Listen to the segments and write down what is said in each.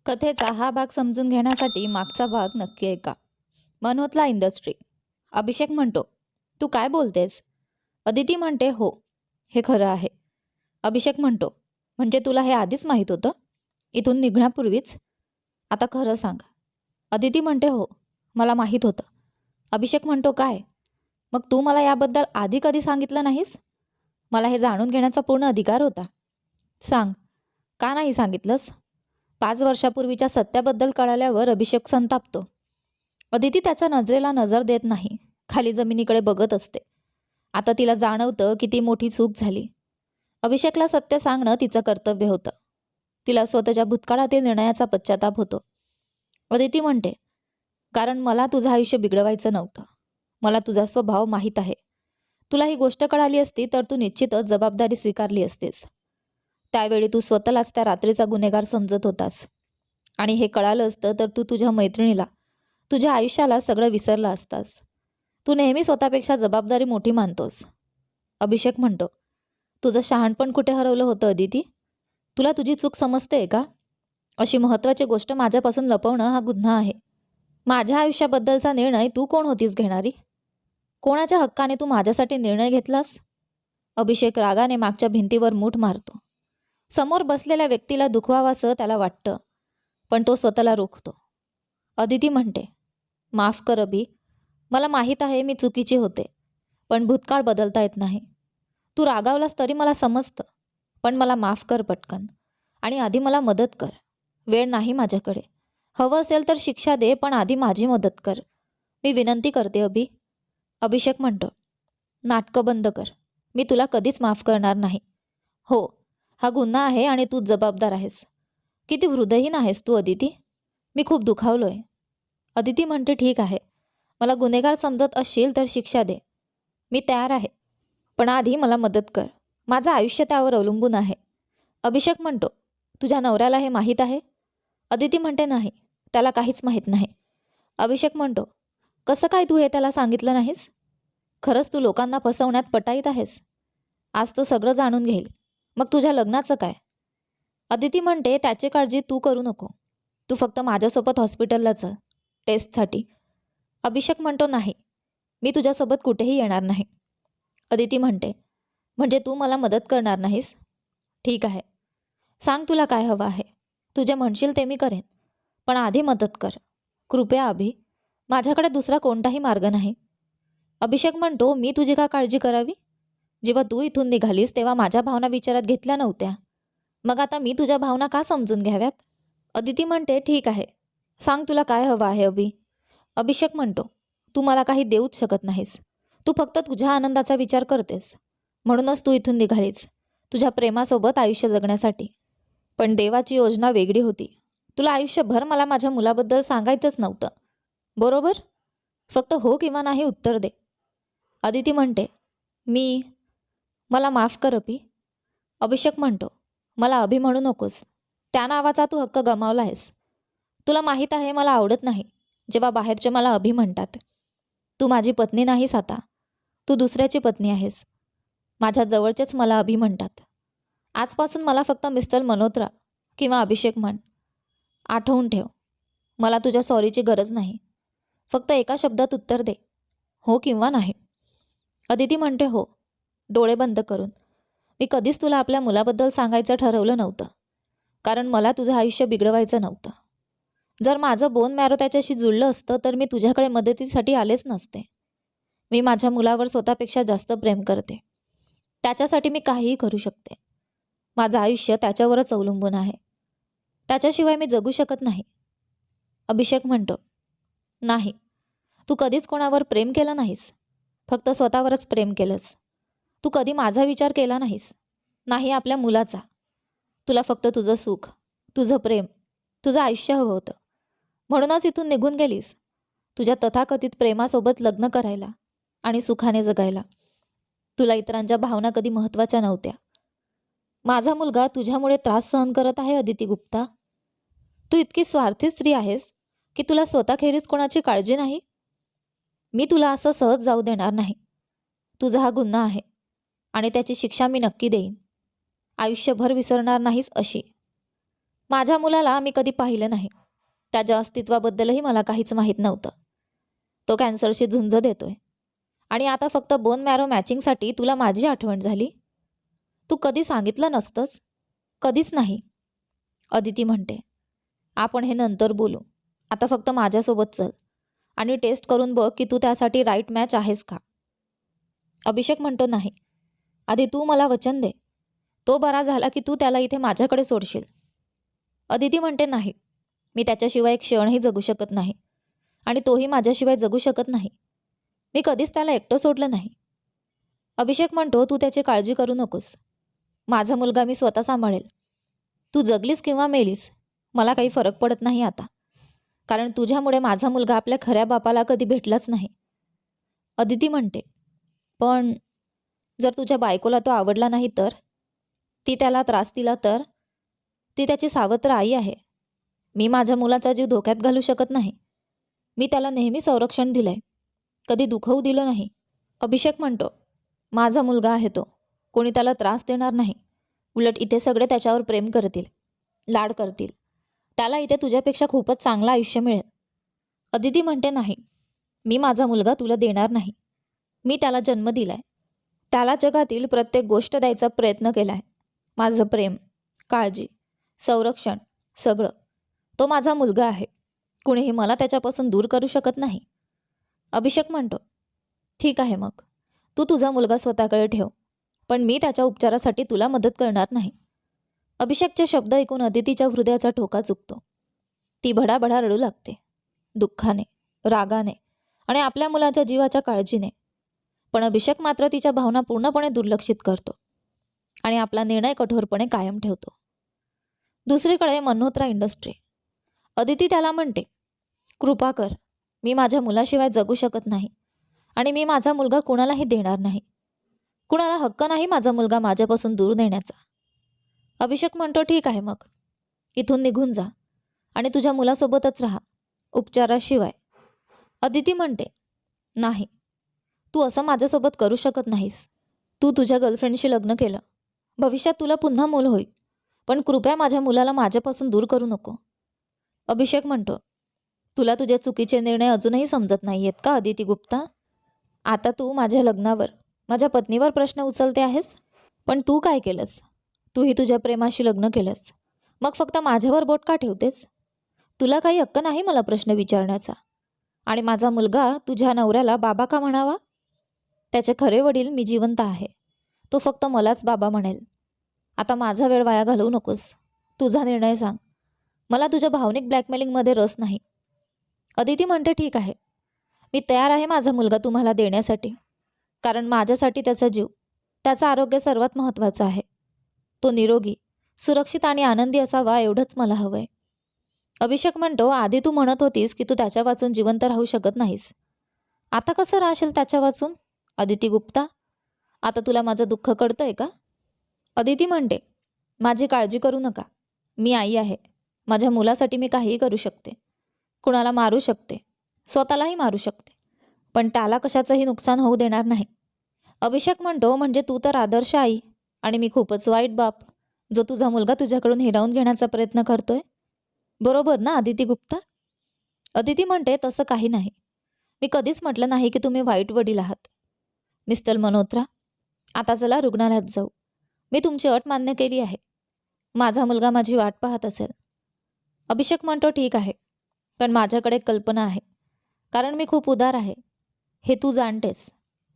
कथेचा हा भाग समजून घेण्यासाठी मागचा भाग नक्की ऐका. मनोतला इंडस्ट्री. अभिषेक म्हणतो, तू काय बोलतेस? अदिती म्हणते, हो, हे खरं आहे. अभिषेक म्हणतो, म्हणजे तुला हे आधीच माहीत होतं? इथून निघण्यापूर्वीच? आता खरं सांग. अदिती म्हणते, हो, मला माहीत होतं. अभिषेक म्हणतो, काय? मग तू मला याबद्दल आधी कधी सांगितलं नाहीस? मला हे जाणून घेण्याचा पूर्ण अधिकार होता. सांग, का नाही सांगितलंस? 5 वर्षापूर्वीच्या सत्याबद्दल कळाल्यावर अभिषेक संतापतो. अदिती त्याच्या नजरेला नजर देत नाही, खाली जमिनीकडे बघत असते. आता तिला जाणवतं की ती मोठी चूक झाली. अभिषेकला सत्य सांगणं तिचं कर्तव्य होतं. तिला स्वतःच्या भूतकाळातील निर्णयाचा पश्चाताप होतो. अदिती म्हणते, कारण मला तुझं आयुष्य बिघडवायचं नव्हतं. मला तुझा स्वभाव माहीत आहे. तुला ही गोष्ट कळाली असती तर तू निश्चितच जबाबदारी स्वीकारली असतेस. त्यावेळी तू स्वतःलाच त्या रात्रीचा गुन्हेगार समजत होतास. आणि हे कळालं असतं तर तू तुझ्या मैत्रिणीला, तुझ्या आयुष्याला सगळं विसरला असतास. तू नेहमी स्वतःपेक्षा जबाबदारी मोठी मानतोस. अभिषेक म्हणतो, तुझं शहाणपण कुठे हरवलं होतं अदिती? तुला तुझी चूक समजते का? अशी महत्त्वाची गोष्ट माझ्यापासून लपवणं हा गुन्हा आहे. माझ्या आयुष्याबद्दलचा निर्णय तू कोण होतीस घेणारी? कोणाच्या हक्काने तू माझ्यासाठी निर्णय घेतलास? अभिषेक रागाने मागच्या भिंतीवर मूठ मारतो. समोर बसलेल्या व्यक्तीला दुखवावंसं त्याला वाटतं, पण तो स्वतःला रोखतो. अदिती म्हणते, माफ कर अभि, मला माहीत आहे मी चुकीची होते, पण भूतकाळ बदलता येत नाही. तू रागावलास तरी मला समजतं, पण मला माफ कर पटकन. आणि आधी मला मदत कर. वेळ नाही माझ्याकडे. हवं असेल तर शिक्षा दे, पण आधी माझी मदत कर. मी विनंती करते अभि. अभिषेक म्हणतो, नाटकं बंद कर. मी तुला कधीच माफ करणार नाही. हो, हा गुन्हा आहे आणि तूच जबाबदार आहेस. किती हृदयहीन आहेस तू अदिती. मी खूप दुखावलोय. अदिती म्हणते, ठीक आहे, मला गुन्हेगार समजत असशील तर शिक्षा दे. मी तयार आहे, पण आधी मला मदत कर. माझं आयुष्य त्यावर अवलंबून आहे. अभिषेक म्हणतो, तुझ्या नवऱ्याला हे माहीत आहे? अदिती म्हणते, नाही, त्याला काहीच माहीत नाही. अभिषेक म्हणतो, कसं काय तू हे त्याला सांगितलं नाहीस? खरंच तू लोकांना फसवण्यात पटाईत आहेस. आज तो सगळं जाणून घेईल. मग तुझ्या लग्नाचं काय? अदिती म्हणते, त्याची काळजी तू करू नको. तू फक्त माझ्यासोबत हॉस्पिटलला चल, टेस्टसाठी. अभिषेक म्हणतो, नाही, मी तुझ्यासोबत कुठेही येणार नाही. अदिती म्हणते, म्हणजे तू मला मदत करणार नाहीस? ठीक आहे, सांग तुला काय हवं आहे. तुझे म्हणशील ते मी करेन, पण आधी मदत कर. कृपया अभि, माझ्याकडे दुसरा कोणताही मार्ग नाही. अभिषेक म्हणतो, मी तुझी का काळजी करावी? जेव्हा तू इथून निघालीस तेव्हा माझ्या भावना विचारात घेतल्या नव्हत्या. मग आता मी तुझ्या भावना का समजून घ्याव्यात? अदिती म्हणते, ठीक आहे, सांग तुला काय हवं आहे अभि. अभिषेक म्हणतो, तू मला काही देऊच शकत नाहीस. तू फक्त तुझ्या आनंदाचा विचार करतेस. म्हणूनच तू इथून निघालीस, तुझ्या प्रेमासोबत आयुष्य जगण्यासाठी. पण देवाची योजना वेगळी होती. तुला आयुष्यभर मला माझ्या मुलाबद्दल सांगायचंच नव्हतं, बरोबर? फक्त हो किंवा नाही उत्तर दे. अदिती म्हणते, मला माफ कर अभि. अभिषेक म्हणतो, मला अभि म्हणू नकोस. त्या नावाचा तू हक्क गमावला आहेस. तुला माहीत आहे मला आवडत नाही जेव्हा बाहेरचे मला अभि म्हणतात. तू माझी पत्नी नाहीस आता. तू दुसऱ्याची पत्नी आहेस. माझ्या जवळचेच मला अभि म्हणतात. आजपासून मला फक्त मिस्टर मल्होत्रा किंवा अभिषेक म्हण. आठवून ठेव, मला तुझ्या सॉरीची गरज नाही. फक्त एका शब्दात उत्तर दे, हो किंवा नाही. अदिती म्हणते, हो, डोळे बंद करून. मी कधीच तुला आपल्या मुलाबद्दल सांगायचं ठरवलं नव्हतं, कारण मला तुझं आयुष्य बिघडवायचं नव्हतं. जर माझं बोन मॅरो त्याच्याशी जुळलं असतं तर मी तुझ्याकडे मदतीसाठी आलेच नसते. मी माझ्या मुलावर स्वतःपेक्षा जास्त प्रेम करते. त्याच्यासाठी मी काहीही करू शकते. माझं आयुष्य त्याच्यावरच अवलंबून आहे. त्याच्याशिवाय मी जगू शकत नाही. अभिषेक म्हणतो, नाही, तू कधीच कोणावर प्रेम केलं नाहीस. फक्त स्वतःवरच प्रेम केलंस. तू कधी माझा विचार केला नाहीस, नाही आपल्या मुलाचा. तुला फक्त तुझं सुख, तुझं प्रेम, तुझं आयुष्य हवं होतं. म्हणूनच इथून निघून गेलीस, तुझ्या तथाकथित प्रेमासोबत लग्न करायला आणि सुखाने जगायला. तुला इतरांच्या भावना कधी महत्त्वाच्या नव्हत्या. माझा मुलगा तुझ्यामुळे त्रास सहन करत आहे अदिती गुप्ता. तू इतकी स्वार्थी स्त्री आहेस की तुला स्वतःखेरीज कोणाची काळजी नाही. मी तुला असं सहज जाऊ देणार नाही. तुझा हा गुन्हा आहे आणि त्याची शिक्षा मी नक्की देईन. आयुष्यभर विसरणार नाहीस अशी. माझ्या मुलाला मी कधी पाहिलं नाही. त्याच्या अस्तित्वाबद्दलही मला काहीच माहीत नव्हतं. तो कॅन्सरशी झुंज देतोय आणि आता फक्त बोन मॅरो मॅचिंगसाठी तुला माझी आठवण झाली. तू कधी सांगितलं नसतंस. कधीच नाही. अदिती म्हणते, आपण हे नंतर बोलू. आता फक्त माझ्यासोबत चल आणि टेस्ट करून बघ की तू त्यासाठी राईट मॅच आहेस का. अभिषेक म्हणतो, नाही. आधी तू मला वचन दे. तो बरा झाला की तू त्याला इथे माझ्याकडे सोडशील. अदिती म्हणते, नाही. मी त्याच्याशिवाय एक क्षणही जगू शकत नाही आणि तोही माझ्याशिवाय जगू शकत नाही. मी कधीच त्याला एकटं सोडलं नाही. अभिषेक म्हणतो, तू त्याची काळजी करू नकोस. माझा मुलगा मी स्वतः सांभाळेल. तू जगलीस किंवा मेलीस मला काही फरक पडत नाही आता, कारण तुझ्यामुळे माझा मुलगा आपल्या खऱ्या बापाला कधी भेटलाच नाही. अदिती म्हणते, पण जर तुझ्या बायकोला तो आवडला नाही तर? ती त्याला त्रास दिला तर? ती त्याची सावत्र आई आहे. मी माझ्या मुलाचा जीव धोक्यात घालू शकत नाही. मी त्याला नेहमी संरक्षण दिलंय, कधी दुखवू दिलं नाही. अभिषेक म्हणतो, माझा मुलगा आहे तो. कोणी त्याला त्रास देणार नाही. उलट इथे सगळे त्याच्यावर प्रेम करतील, लाड करतील. त्याला इथे तुझ्यापेक्षा खूपच चांगलं आयुष्य मिळेल. अदिती म्हणते, नाही. मी माझा मुलगा तुला देणार नाही. मी त्याला जन्म दिलाय. त्याला जगातील प्रत्येक गोष्ट द्यायचा प्रयत्न केलाय. माझं प्रेम, काळजी, संरक्षण, सगळं. तो माझा मुलगा आहे. कुणीही मला त्याच्यापासून दूर करू शकत नाही. अभिषेक म्हणतो, ठीक आहे मग. तू तुझा मुलगा स्वतःकडे ठेव, पण मी त्याच्या उपचारासाठी तुला मदत करणार नाही. अभिषेकचे शब्द ऐकून अदितीच्या हृदयाचा ठोका चुकतो. ती भडाभडा रडू लागते, दुःखाने, रागाने आणि आपल्या मुलाच्या जीवाच्या काळजीने. पण अभिषेक मात्र तिच्या भावना पूर्णपणे दुर्लक्षित करतो आणि आपला निर्णय कठोरपणे कायम ठेवतो. दुसरीकडे मल्होत्रा इंडस्ट्री. अदिती त्याला म्हणते, कृपा कर. मी माझ्या मुलाशिवाय जगू शकत नाही आणि मी माझा मुलगा कुणालाही देणार नाही. कुणाला हक्क नाही माझा मुलगा माझ्यापासून दूर नेण्याचा. अभिषेक म्हणतो, ठीक आहे मग. इथून निघून जा आणि तुझ्या मुलासोबतच राहा, उपचाराशिवाय. अदिती म्हणते, नाही. तू असं माझ्यासोबत करू शकत नाहीस. तू तुझ्या गर्लफ्रेंडशी लग्न केलं. भविष्यात तुला पुन्हा मूल होईल, पण कृपया माझ्या मुलाला माझ्यापासून दूर करू नको. अभिषेक म्हणतो, तुला तुझे चुकीचे निर्णय अजूनही समजत नाही आहेत का अदिती गुप्ता? आता तू माझ्या लग्नावर, माझ्या पत्नीवर प्रश्न उचलते आहेस. पण तू काय केलंस? तूही तुझ्या प्रेमाशी लग्न केलंस. मग फक्त माझ्यावर बोट का ठेवतेस? तुला काही हक्क नाही मला प्रश्न विचारण्याचा. आणि माझा मुलगा तुझ्या नवऱ्याला बाबा का म्हणावा? त्याचे खरे वडील मी जिवंत आहे. तो फक्त मलाच बाबा म्हणेल. आता माझा वेळ वाया घालवू नकोस. तुझा निर्णय सांग. मला तुझ्या भावनिक ब्लॅकमेलिंगमध्ये रस नाही. अदिती म्हणते, ठीक आहे. मी तयार आहे माझा मुलगा तुम्हाला देण्यासाठी, कारण माझ्यासाठी त्याचा जीव, त्याचं आरोग्य सर्वात महत्त्वाचं आहे. तो निरोगी, सुरक्षित आणि आनंदी असावा एवढंच मला हवं आहे. अभिषेक म्हणतो, आधी तू म्हणत होतीस की तू त्याच्या वाचून जिवंत राहू शकत नाहीस. आता कसं राहशील त्याच्या वाचून अदिती गुप्ता? आता तुला माझं दुःख कळतंय का? अदिती म्हणते, माझी काळजी करू नका. मी आई आहे. माझ्या मुलासाठी मी काहीही करू शकते. कुणाला मारू शकते, स्वतःलाही मारू शकते, पण त्याला कशाचंही नुकसान होऊ देणार नाही. अभिषेक म्हणतो, म्हणजे तू तर आदर्श आई आणि मी खूपच वाईट बाप, जो तुझा मुलगा तुझ्याकडून हिरावून घेण्याचा प्रयत्न करतोय. बरोबर ना अदिती गुप्ता? अदिती म्हणते, तसं काही नाही. मी कधीच म्हटलं नाही की तुम्ही वाईट वडील आहात. मिस्टर मल्होत्रा, आता चला रुग्णालयात जाऊ. मी तुमची अट मान्य केली आहे. माझा मुलगा माझी वाट पाहत असेल. अभिषेक म्हणतो, ठीक आहे, पण माझ्याकडे कल्पना आहे, कारण मी खूप उदार आहे. हे तू जाणतेस.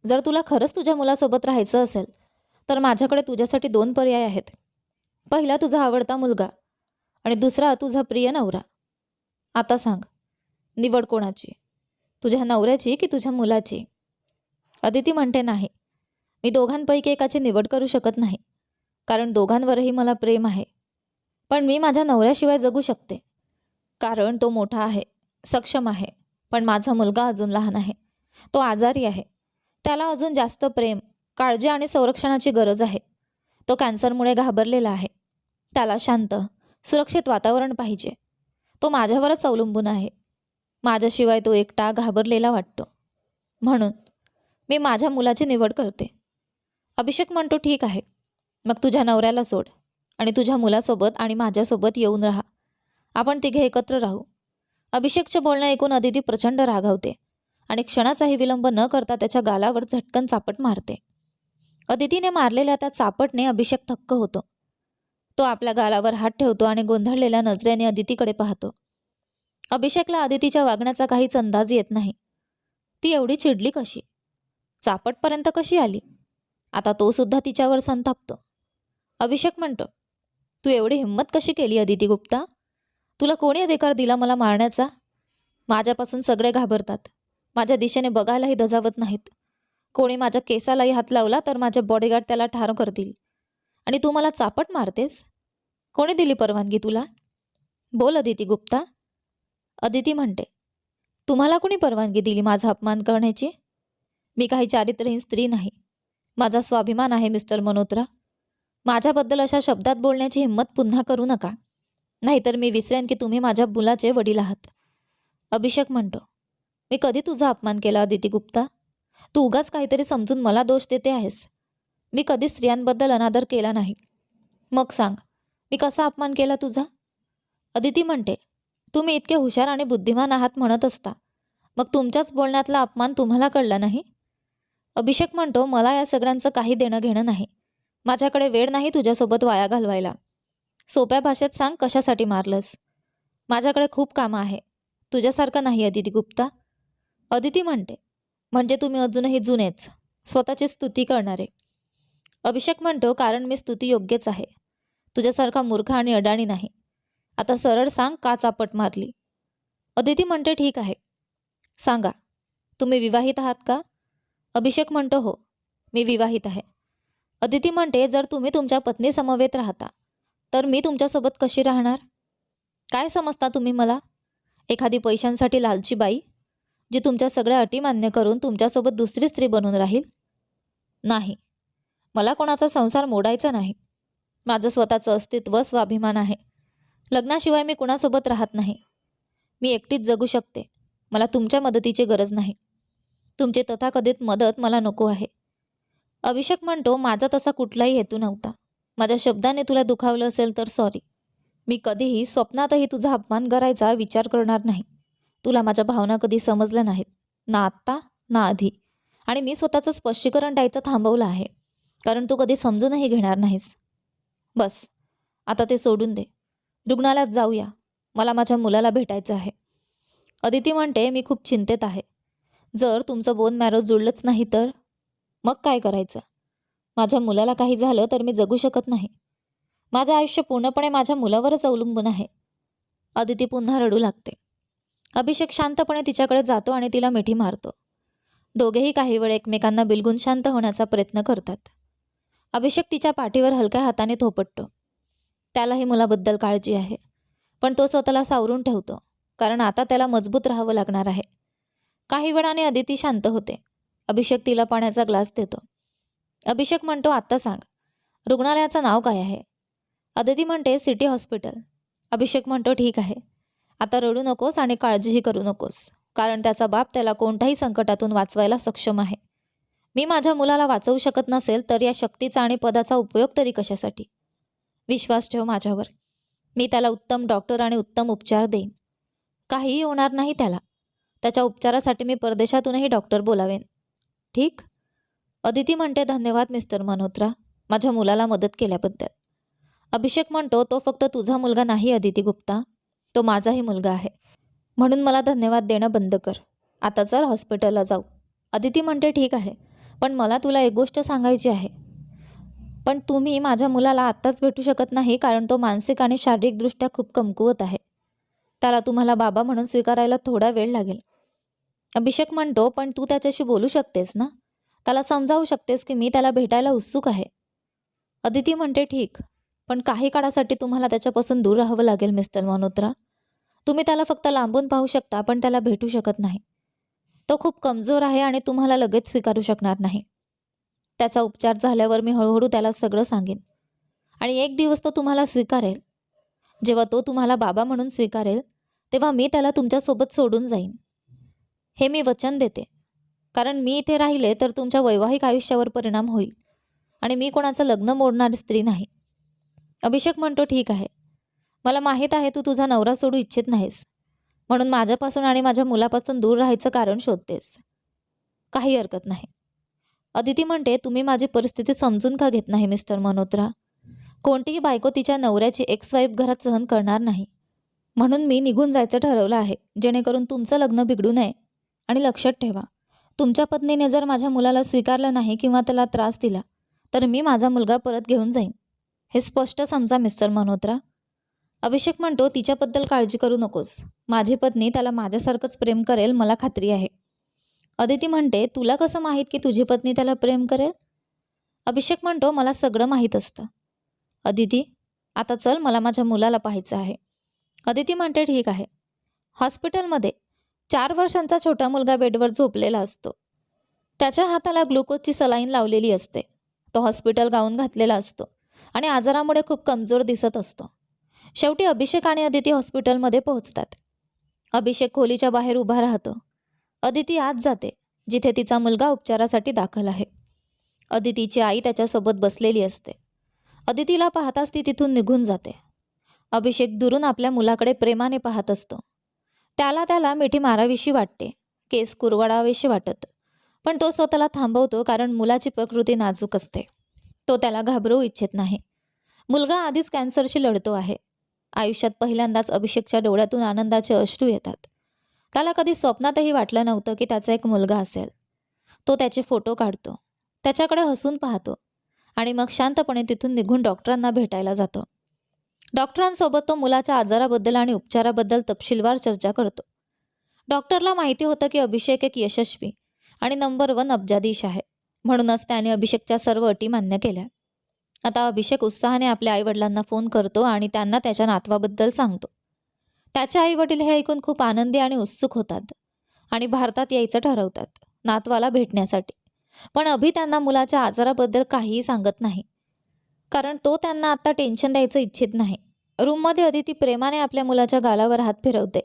जर तुला खरंच तुझ्या मुलासोबत राहायचं असेल तर माझ्याकडे तुझ्यासाठी 2 पर्याय आहेत. पहिला तुझा आवडता मुलगा आणि दुसरा तुझा प्रिय नवरा. आता सांग, निवड कोणाची? तुझ्या नवऱ्याची की तुझ्या मुलाची? अदिती म्हणते, नाही. मी दोघांपैकी एकाची निवड करू शकत नाही, कारण दोघांवरही मला प्रेम आहे. पण मी माझ्या नवऱ्याशिवाय जगू शकते, कारण तो मोठा आहे, सक्षम आहे. पण माझा मुलगा अजून लहान आहे. तो आजारी आहे. त्याला अजून जास्त प्रेम, काळजी आणि संरक्षणाची गरज आहे. तो कॅन्सरमुळे घाबरलेला आहे. त्याला शांत, सुरक्षित वातावरण पाहिजे. तो माझ्यावरच अवलंबून आहे. माझ्याशिवाय तो एकटा, घाबरलेला वाटतो. म्हणून मी माझ्या मुलाची निवड करते. अभिषेक म्हणतो, ठीक आहे, मग तुझ्या नवऱ्याला सोड आणि तुझ्या मुलासोबत आणि माझ्यासोबत येऊन राहा. आपण तिघे एकत्र राहू. अभिषेकचे बोलणं ऐकून अदिती प्रचंड रागावते आणि क्षणाचाही विलंब न करता त्याच्या गालावर झटकन चापट मारते. अदितीने मारलेल्या त्या चापटने अभिषेक थक्क होतो. तो आपल्या गालावर हात ठेवतो आणि गोंधळलेल्या नजरेने अदितीकडे पाहतो. अभिषेकला अदितीच्या वागण्याचा काहीच अंदाज येत नाही. ती एवढी चिडली कशी? चापटपर्यंत कशी आली? आता तो सुद्धा तिच्यावर संतापतो. अभिषेक म्हणतो, तू एवढी हिंमत कशी केली अदिती गुप्ता? तुला कोणी अधिकार दिला मला मारण्याचा? माझ्यापासून सगळे घाबरतात. माझ्या दिशेने बघायलाही धजावत नाहीत. कोणी माझ्या केसालाही हात लावला तर माझे बॉडीगार्ड त्याला ठार करतील. आणि तू मला चापट मारतेस? कोणी दिली परवानगी तुला? बोल अदिती गुप्ता. अदिती म्हणते, तुम्हाला कोणी परवानगी दिली माझा अपमान करण्याची? मी काही चारित्र्यहीन स्त्री नाही. माझा स्वाभिमान आहे मिस्टर मल्होत्रा. माझ्याबद्दल अशा शब्दात बोलण्याची हिंमत पुन्हा करू नका, नाहीतर मी विसरेन की तुम्ही माझ्या मुलाचे वडील आहात. अभिषेक म्हणतो, मी कधी तुझा अपमान केला अदिती गुप्ता? तू उगाच काहीतरी समजून मला दोष देते आहेस. मी कधी स्त्रियांबद्दल अनादर केला नाही. मग सांग, मी कसा अपमान केला तुझा? अदिती म्हणते, तुम्ही इतके हुशार आणि बुद्धिमान आहात म्हणत असता, मग तुमच्याच बोलण्यातला अपमान तुम्हाला कळला नाही? अभिषेक म्हणतो, मला या सगळ्यांचं काही देणं घेणं नाही. माझ्याकडे वेळ नाही तुझ्यासोबत वाया घालवायला. सोप्या भाषेत सांग, कशासाठी मारलंस? माझ्याकडे खूप कामं आहे. तुझ्यासारखं नाही अदिती गुप्ता. अदिती म्हणते, म्हणजे तुम्ही अजूनही जुनेच, स्वतःची स्तुती करणारे. अभिषेक म्हणतो, कारण मी स्तुती योग्यच आहे. तुझ्यासारखा मूर्ख आणि अडाणी नाही. आता सरळ सांग, का चापट मारली? अदिती म्हणते, ठीक आहे, सांगा, तुम्ही विवाहित आहात का? अभिषेक म्हणतो, हो, मी विवाहित आहे. अदिती म्हणते, जर तुम्ही तुमच्या पत्नी समवेत राहता तर मी तुमच्यासोबत कशी राहणार? काय समजता तुम्ही मला? एखादी पैशांसाठी लालची बाई, जी तुमच्या सगळ्या अटी मान्य करून तुमच्यासोबत दुसरी स्त्री बनून राहील? नाही, मला कोणाचा संसार मोडायचा नाही. माझं स्वतःचं अस्तित्व, स्वाभिमान आहे. लग्नाशिवाय मी कुणासोबत राहत नाही. मी एकटीच जगू शकते. मला तुमच्या मदतीची गरज नाही. तुमची तथाकथित मदत मला नको आहे. अभिषेक म्हणतो, माझा तसा कुठलाही हेतू नव्हता. माझ्या शब्दाने तुला दुखावलं असेल तर सॉरी. मी कधीही स्वप्नातही तुझा अपमान करायचा विचार करणार नाही. तुला माझ्या भावना कधी समजल्या नाहीत, ना आत्ता ना आधी. आणि मी स्वतःचं स्पष्टीकरण द्यायचं थांबवलं आहे, कारण तू कधी समजूनही घेणार नाहीस. बस, आता ते सोडून दे. रुग्णालयात जाऊया. मला माझ्या मुलाला भेटायचं आहे. अदिती म्हणते, मी खूप चिंतेत आहे. जर तुमचं बोन मॅरो जुळलंच नाही तर? मग काय करायचं? माझ्या मुलाला काही झालं तर मी जगू शकत नाही. माझं आयुष्य पूर्णपणे माझ्या मुलावरच अवलंबून आहे. अदिती पुन्हा रडू लागते. अभिषेक शांतपणे तिच्याकडे जातो आणि तिला मिठी मारतो. दोघेही काही वेळ एकमेकांना बिलगून शांत होण्याचा प्रयत्न करतात. अभिषेक तिच्या पाठीवर हलक्या हाताने थोपटतो. त्यालाही मुलाबद्दल काळजी आहे, पण तो स्वतःला सावरून ठेवतो, कारण आता त्याला मजबूत राहावं लागणार आहे. काही वेळाने अदिती शांत होते. अभिषेक तिला पाण्याचा ग्लास देतो. अभिषेक म्हणतो, आत्ता सांग, रुग्णालयाचं नाव काय आहे? अदिती म्हणते, सिटी हॉस्पिटल. अभिषेक म्हणतो, ठीक आहे. आता रडू नकोस आणि काळजीही करू नकोस, कारण त्याचा बाप त्याला कोणत्याही संकटातून वाचवायला सक्षम आहे. मी माझ्या मुलाला वाचवू शकत नसेल तर या शक्तीचा आणि पदाचा उपयोग तरी कशासाठी? विश्वास ठेव माझ्यावर. मी त्याला उत्तम डॉक्टर आणि उत्तम उपचार देईन. काहीही होणार नाही त्याला. त्याच्या उपचारासाठी मी परदेशातूनही डॉक्टर बोलावेन. ठीक? अदिती म्हणते, धन्यवाद मिस्टर मल्होत्रा, माझ्या मुलाला मदत केल्याबद्दल. अभिषेक म्हणतो, तो फक्त तुझा मुलगा नाही अदिती गुप्ता, तो माझाही मुलगा आहे. म्हणून मला धन्यवाद देणं बंद कर. आता चल हॉस्पिटलला जाऊ. अदिती म्हणते, ठीक आहे, पण मला तुला एक गोष्ट सांगायची आहे. पण तुम्ही माझ्या मुलाला आत्ताच भेटू शकत नाही, कारण तो मानसिक आणि शारीरिकदृष्ट्या खूप कमकुवत आहे. त्याला तुम्हाला बाबा म्हणून स्वीकारायला थोडा वेळ लागेल. अभिषेक म्हणतो, पण तू त्याच्याशी बोलू शकतेस ना? त्याला समजावू शकतेस की मी त्याला भेटायला उत्सुक आहे. अदिती म्हणते, ठीक, पण काही काळासाठी तुम्हाला त्याच्यापासून दूर राहावं लागेल मिस्टर मल्होत्रा. तुम्ही त्याला फक्त लांबून पाहू शकता, पण त्याला भेटू शकत नाही. तो खूप कमजोर आहे आणि तुम्हाला लगेच स्वीकारू शकणार नाही. त्याचा उपचार झाल्यावर मी हळूहळू त्याला सगळं सांगेन आणि एक दिवस तो तुम्हाला स्वीकारेल. जेव्हा तो तुम्हाला बाबा म्हणून स्वीकारेल तेव्हा मी त्याला तुमच्यासोबत सोडून जाईन. हे मी वचन देते, कारण मी इथे राहिले तर तुमच्या वैवाहिक आयुष्यावर परिणाम होईल आणि मी कोणाचं लग्न मोडणारी स्त्री नाही. अभिषेक म्हणतो, ठीक आहे. मला माहीत आहे तू तुझा नवरा सोडू इच्छित नाहीस. म्हणून माझ्यापासून आणि माझ्या मुलापासून दूर राहायचं कारण शोधतेस. काही हरकत नाही. अदिती म्हणते, तुम्ही माझी परिस्थिती समजून का घेत नाही मिस्टर मल्होत्रा? कोणतीही बायको तिच्या नवऱ्याची एक्स वाईफ घरात सहन करणार नाही. म्हणून मी निघून जायचं ठरवलं आहे, जेणेकरून तुमचं लग्न बिघडू नये. आणि लक्षात ठेवा, तुमच्या पत्नीने जर माझ्या मुलाला स्वीकारलं नाही किंवा त्याला त्रास दिला, तर मी माझा मुलगा परत घेऊन जाईन. हे स्पष्ट समजा मिस्टर मल्होत्रा. अभिषेक म्हणतो, तिच्याबद्दल काळजी करू नकोस. माझी पत्नी त्याला माझ्यासारखंच प्रेम करेल, मला खात्री आहे. अदिती म्हणते, तुला कसं माहीत की तुझी पत्नी त्याला प्रेम करेल? अभिषेक म्हणतो, मला सगळं माहीत असतं. अदिती, आता चल, मला माझ्या मुलाला पाहायचं आहे. अदिती म्हणते, ठीक आहे. हॉस्पिटलमध्ये 4 वर्षांचा छोटा मुलगा बेडवर झोपलेला असतो. त्याच्या हाताला ग्लुकोजची सलाईन लावलेली असते. तो हॉस्पिटल गाऊन घातलेला असतो आणि आजारामुळे खूप कमजोर दिसत असतो. शेवटी अभिषेक आणि अदिती हॉस्पिटलमध्ये पोहोचतात. अभिषेक खोलीच्या बाहेर उभा राहतो. अदिती आत जाते, जिथे तिचा मुलगा उपचारासाठी दाखल आहे. अदितीची आई त्याच्यासोबत बसलेली असते. अदितीला पाहताच ती तिथून निघून जाते. अभिषेक दुरून आपल्या मुलाकडे प्रेमाने पाहत असतो. त्याला मिठी मारावीशी वाटते, केस कुरवाडावेशी वाटत, पण तो स्वतःला थांबवतो, कारण मुलाची प्रकृती नाजूक असते. तो त्याला घाबरवू इच्छित नाही. मुलगा आधीच कॅन्सरशी लढतो आहे. आयुष्यात पहिल्यांदाच अभिषेकच्या डोळ्यातून आनंदाचे अश्रू येतात. त्याला कधी स्वप्नातही वाटलं नव्हतं की त्याचा एक मुलगा असेल. तो त्याचे फोटो काढतो, त्याच्याकडे हसून पाहतो आणि मग शांतपणे तिथून निघून डॉक्टरांना भेटायला जातो. डॉक्टरांसोबत तो मुलाच्या आजाराबद्दल आणि उपचाराबद्दल तपशीलवार चर्चा करतो. डॉक्टरला माहिती होतं की अभिषेक एक यशस्वी आणि नंबर 1 अब्जाधीश आहे. म्हणूनच त्याने अभिषेकच्या सर्व अटी मान्य केल्या. आता अभिषेक उत्साहाने आपल्या आईवडिलांना फोन करतो आणि त्यांना त्याच्या नातवाबद्दल सांगतो. त्याचे आईवडील हे ऐकून खूप आनंदी आणि उत्सुक होतात आणि भारतात यायचं ठरवतात नातवाला भेटण्यासाठी. पण अभि त्यांना मुलाच्या आजाराबद्दल काहीही सांगत नाही, कारण तो त्यांना आता टेन्शन द्यायचं इच्छित नाही. रूममध्ये अदिती प्रेमाने आपल्या मुलाच्या गालावर हात फिरवते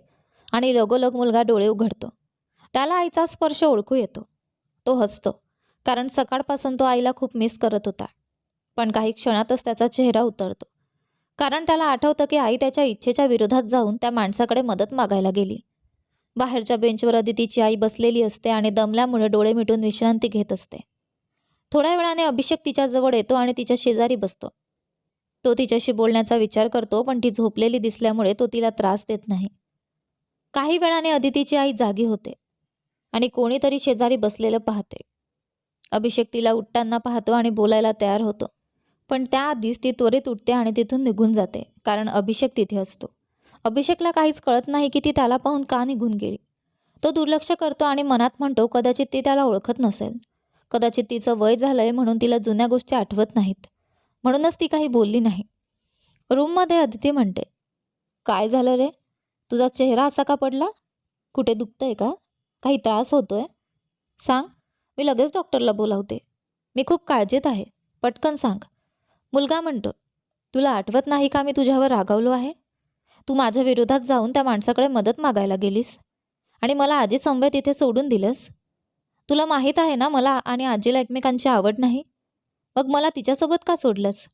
आणि लगोलग मुलगा डोळे उघडतो. त्याला आईचा स्पर्श ओळखू येतो. तो हसतो, कारण सकाळपासून तो आईला खूप मिस करत होता. पण काही क्षणातच त्याचा चेहरा उतरतो, कारण त्याला आठवतं की आई त्याच्या इच्छेच्या विरोधात जाऊन त्या माणसाकडे मदत मागायला गेली. बाहेरच्या बेंचवर अदितीची आई बसलेली असते आणि दमल्यामुळे डोळे मिटून विश्रांती घेत असते. थोड्या वेळाने अभिषेक तिच्याजवळ येतो आणि तिच्या शेजारी बसतो. तो तिच्याशी बोलण्याचा विचार करतो, पण ती झोपलेली दिसल्यामुळे तो तिला त्रास देत नाही. काही वेळाने अदितीची आई जागी होते आणि कोणीतरी शेजारी बसलेलं पाहते. अभिषेक तिला उठताना पाहतो आणि बोलायला तयार होतो, पण त्याआधीच ती त्वरित उठते आणि तिथून निघून जाते, कारण अभिषेक तिथे असतो. अभिषेकला काहीच कळत नाही की ती त्याला पाहून का निघून गेली. तो दुर्लक्ष करतो आणि मनात म्हणतो, कदाचित ती त्याला ओळखत नसेल. कदाचित तिचं वय झालंय म्हणून तिला जुन्या गोष्टी आठवत नाहीत. म्हणूनच ती काही बोलली नाही. रूममध्ये अदिती म्हणते, काय झालं रे? तुझा चेहरा असा का पडला? कुठे दुखतंय का? काही त्रास होतोय? सांग, मी लगेच डॉक्टरला बोलावते. मी खूप काळजीत आहे, पटकन सांग. मुलगा म्हणतो, तुला आठवत नाही का मी तुझ्यावर रागावलो आहे? तू माझ्या विरोधात जाऊन त्या माणसाकडे मदत मागायला गेलीस आणि मला आजी समवेत तिथे सोडून दिलंस. तुला माहीत आहे ना मला आणि आजीला एकमेकांची आवड नाही, मग मला तिच्यासोबत का सोडलंस?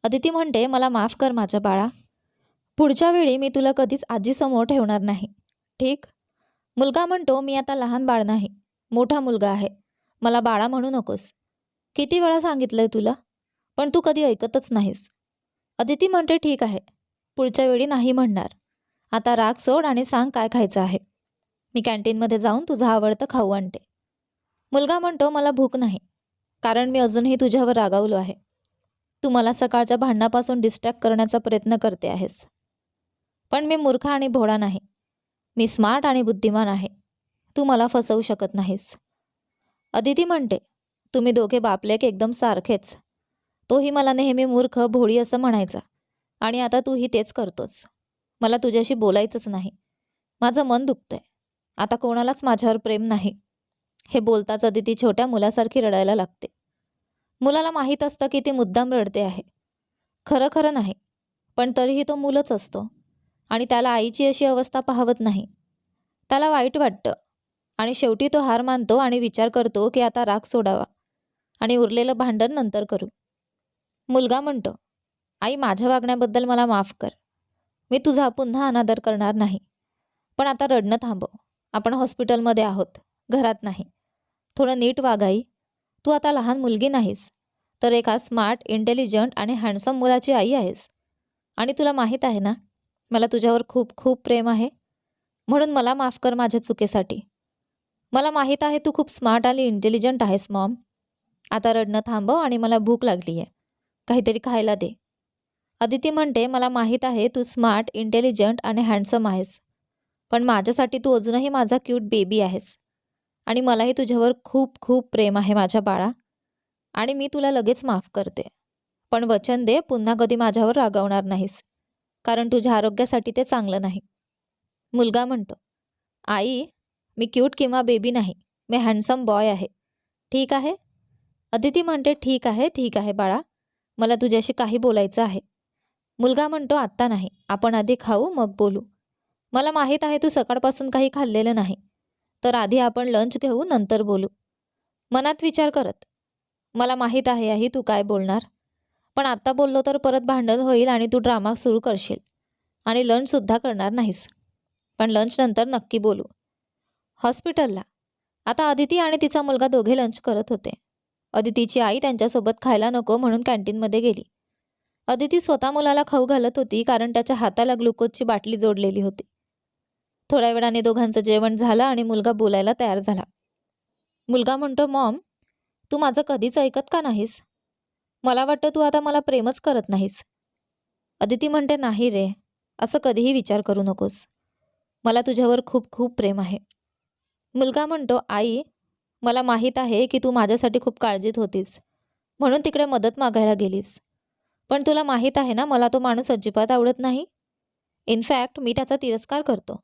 अदिती म्हणते, मला माफ कर माझ्या बाळा. पुढच्या वेळी मी तुला कधीच आजीसमोर ठेवणार नाही, ठीक? मुलगा म्हणतो, मी आता लहान बाळ नाही, मोठा मुलगा आहे. मला बाळा म्हणू नकोस. किती वेळा सांगितलंय तुला, पण तू कधी ऐकतच नाहीस. अदिती म्हणते, ठीक आहे, पुढच्या वेळी नाही म्हणणार. आता राग सोड आणि सांग काय खायचं आहे. मी कॅन्टीनमध्ये जाऊन तुझं आवडतं खाऊ आणते. मुलगा म्हणतो, मला भूक नाही, कारण मी अजूनही तुझ्यावर रागावलो आहे. तू मला सकाळच्या भांडणापासून डिस्ट्रॅक्ट करण्याचा प्रयत्न करते आहेस. पण मी मूर्ख आणि भोळा नाही. मी स्मार्ट आणि बुद्धिमान आहे. तू मला फसवू शकत नाहीस. अदिती म्हणते, तुम्ही दोघे बापलेक एकदम सारखेच. तोही मला नेहमी मूर्ख भोळी असं म्हणायचा आणि आता तूही तेच करतोस. मला तुझ्याशी बोलायचंच नाही. माझं मन दुखतंय. आता कोणालाच माझ्यावर प्रेम नाही. हे बोलताच अदिती छोट्या मुलासारखी रडायला लागते. मुलाला माहीत असतं की ती मुद्दाम रडते आहे. खरं खरं नाही, पण तरीही तो मुलंच असतो आणि त्याला आईची अशी अवस्था पाहवत नाही. त्याला वाईट वाटतं आणि शेवटी तो हार मानतो आणि विचार करतो की आता राग सोडावा आणि उरलेलं भांडण नंतर करू. मुलगा म्हणतो, आई, माझ्या वागण्याबद्दल मला माफ कर. मी तुझा पुन्हा अनादर करणार नाही. पण आता रडणं थांबव. आपण हॉस्पिटलमध्ये आहोत, घरात नाही. थोडं नीट वाग आई. तू आता लहान मुलगी नाहीस, तर एका स्मार्ट, इंटेलिजंट आणि हँडसम मुलाची आई आहेस. आणि तुला माहीत आहे ना, मला तुझ्यावर खूप खूप प्रेम आहे. म्हणून मला माफ कर माझ्या चुकीसाठी. मला माहीत आहे तू खूप स्मार्ट आणि इंटेलिजंट आहेस मॉम. आता रडणं थांबव आणि मला भूक लागली आहे. काहीतरी खायला दे. अदिती म्हणते, मला माहीत आहे तू स्मार्ट, इंटेलिजंट आणि हँडसम आहेस. पण माझ्यासाठी तू अजूनही माझा क्यूट बेबी आहेस. आणि मलाही तुझ्यावर खूप खूप प्रेम आहे माझ्या बाळा. आणि मी तुला लगेच माफ करते. पण वचन दे पुन्हा कधी माझ्यावर रागावणार नाहीस. कारण तुझ्या आरोग्यासाठी ते चांगलं नाही. मुलगा म्हणतो, आई, मी क्यूट किंवा बेबी नाही. मी हँडसम बॉय आहे. ठीक आहे? अदिती म्हणते, ठीक आहे, ठीक आहे बाळा. मला तुझ्याशी काही बोलायचं आहे. मुलगा म्हणतो, आत्ता नाही. आपण आधी खाऊ मग बोलू. मला माहीत आहे तू सकाळपासून काही खाल्लेलं नाही. तर आधी आपण लंच घेऊ, नंतर बोलू. मनात विचार करत, मला माहीत आहे आई तू काय बोलणार. पण आत्ता बोललो तर परत भांडण होईल आणि तू ड्रामा सुरू करशील. आणि लंचसुद्धा करणार नाहीस. पण लंच नंतर नक्की बोलू. हॉस्पिटलला आता अदिती आणि तिचा मुलगा दोघे लंच करत होते. अदितीची आई त्यांच्यासोबत खायला नको म्हणून कॅन्टीनमध्ये गेली. अदिती स्वतः मुलाला खाऊ घालत होती कारण त्याच्या हाताला ग्लुकोजची बाटली जोडलेली होती. थोड्या वेळाने दोघांचं जेवण झालं आणि मुलगा बोलायला तयार झाला. मुलगा म्हणतो, मॉम, तू माझं कधीच ऐकत का नाहीस? मला वाटतं तू आता मला प्रेमच करत नाहीस. अदिती म्हणते, नाही रे, असं कधीही विचार करू नकोस. मला तुझ्यावर खूप खूप प्रेम आहे. मुलगा म्हणतो, आई, मला माहीत आहे की तू माझ्यासाठी खूप काळजीत होतीस, म्हणून तिकडे मदत मागायला गेलीस. पण तुला माहीत आहे ना, मला तो माणूस अजिबात आवडत नाही. इनफॅक्ट मी त्याचा तिरस्कार करतो.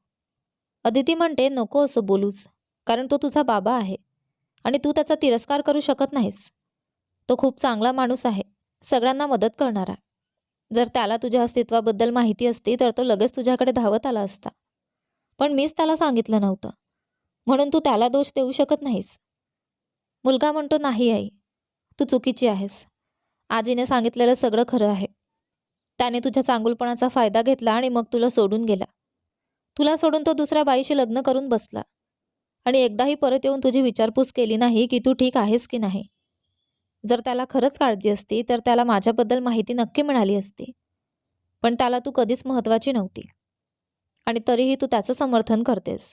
अदिती म्हणते, नको असं बोलूस, कारण तो तुझा बाबा आहे आणि तू त्याचा तिरस्कार करू शकत नाहीस. तो खूप चांगला माणूस आहे, सगळ्यांना मदत करणारा. जर त्याला तुझ्या अस्तित्वाबद्दल माहिती असती तर तो लगेच तुझ्याकडे धावत आला असता. पण मीच त्याला सांगितलं नव्हतं, म्हणून तू त्याला दोष देऊ शकत नाहीस. मुलगा म्हणतो, नाही आई, तू चुकीची आहेस. आजीने सांगितलेलं सगळं खरं आहे. त्याने तुझ्या चांगुलपणाचा फायदा घेतला आणि मग तुला सोडून गेला. तुला सोडून तो दुसऱ्या बाईशी लग्न करून बसला आणि एकदाही परत येऊन तुझी विचारपूस केली नाही की तू ठीक आहेस की नाही. जर त्याला खरंच काळजी असती तर त्याला माझ्याबद्दल माहिती नक्की मिळाली असती. पण त्याला तू कधीच महत्त्वाची नव्हती. आणि तरीही तू त्याचं समर्थन करतेस,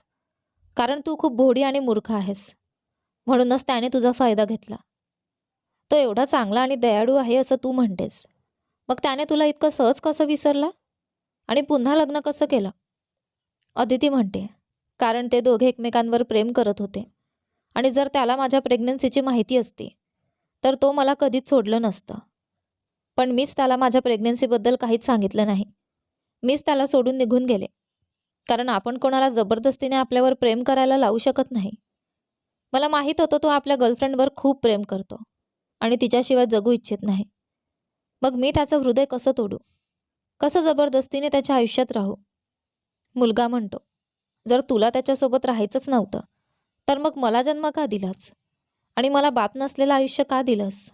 कारण तू खूप भोळी आणि मूर्ख आहेस. म्हणूनच त्याने तुझा फायदा घेतला. तो एवढा चांगला आणि दयाळू आहे असं तू म्हणतेस, मग त्याने तुला इतकं सहज कसं विसरला आणि पुन्हा लग्न कसं केलं? अदिती म्हणते, कारण ते दोघे एकमेकांवर प्रेम करत होते आणि जर त्याला माझ्या प्रेग्नन्सीची माहिती असती तर तो मला कधीच सोडलं नसतं. पण मीच त्याला माझ्या प्रेग्नन्सीबद्दल काहीच सांगितलं नाही. मीच त्याला सोडून निघून गेले, कारण आपण कोणाला जबरदस्तीने आपल्यावर प्रेम करायला लावू शकत नाही. मला माहीत होतं तो आपल्या गर्लफ्रेंडवर खूप प्रेम करतो आणि तिच्याशिवाय जगू इच्छित नाही. मग मी त्याचं हृदय कसं तोडू? कसं जबरदस्तीने त्याच्या आयुष्यात राहू? मुलगा म्हणतो, जर तुला त्याच्यासोबत राहायचंच नव्हतं तर मग मला जन्म का दिलाच आणि मला बाप नसलेलं आयुष्य का दिलंस?